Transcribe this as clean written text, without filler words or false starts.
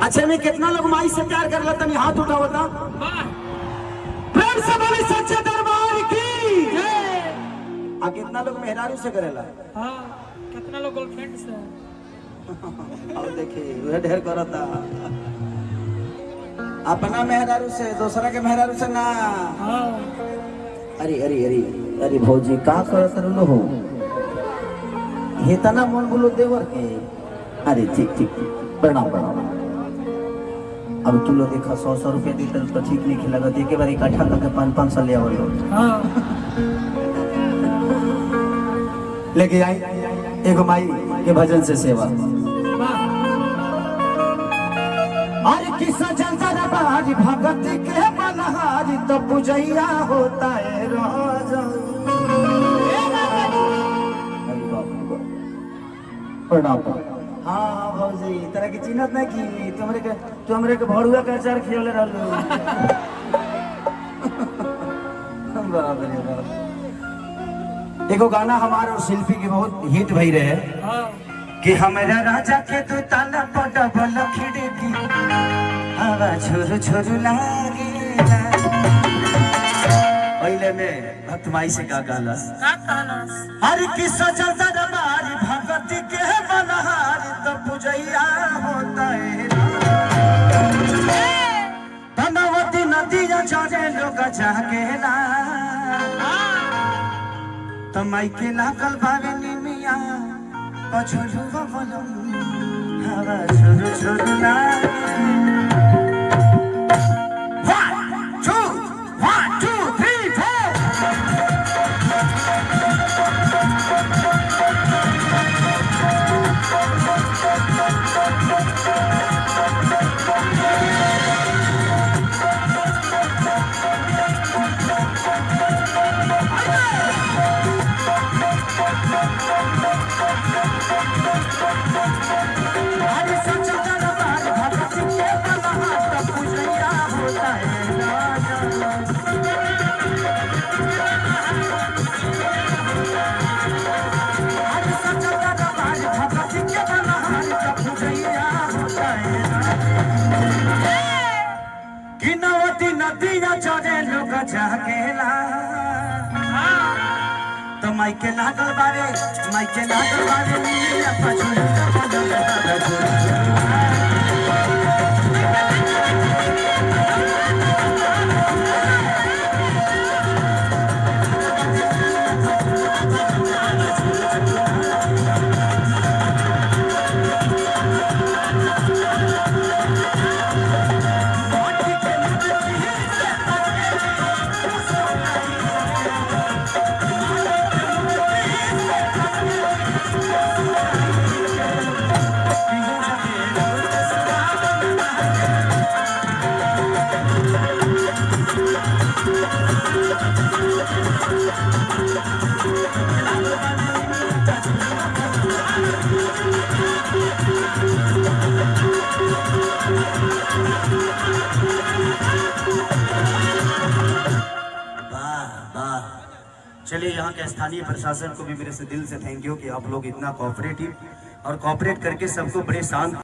अच्छा में कितना लोग माई से प्यार कर लेता नहीं हाथ उठाओ था प्रेम से बोली सच्चे दरबार की आ कितना लोग मेहरारू से करेला हाँ कितना लोग गर्लफ्रेंड से और देखिए वह ढेर करता अपना मेहरारू से दूसरा के मेहरारू से ना हाँ अरे अरे अरे अरे भौजी का करत रहलो हो हेतना मन बोलो देवर के अरे ठीक ठीक प्रणाम प्रणाम अब तू लोग देखा 100 रुपया देते तो ठीक नहीं लगा एक बार इकट्ठा करके 500 ले आवल हाँ लेके आई एगो माई के भजन से सेवा अरे किसा जनता दरबार भगत के बलहारी तो पूजैया होता है राजा प्रणाम हाँ भौजी तरह की चिन्हत नहीं की तुमरे के भड़ुआ का अचार खियोले रहलो बाप रे बाप एगो गाना हमारे और शिल्पी की बहुत हिट भई रहे कि हमारा राजा के तो ताला पटा बल खिड़की हवा छोरू छोरू लागेला पहले में भक्त माई से का गालस हर की सजल दरबार भगत के बलहार तो पूजैया होता है तनवती नदिया चढ़े लोग जागेला तो माई के लागल बावे निमिया पछुलू बलम हवा छोरू छोरू लागे 1 2 3 नदिया चढ़े लोग जागेला तो माइके लागल बारे चलिए यहाँ के स्थानीय प्रशासन को भी मेरे से दिल से थैंक यू कि आप लोग इतना कोऑपरेटिव और कोऑपरेट करके सबको बड़े शांत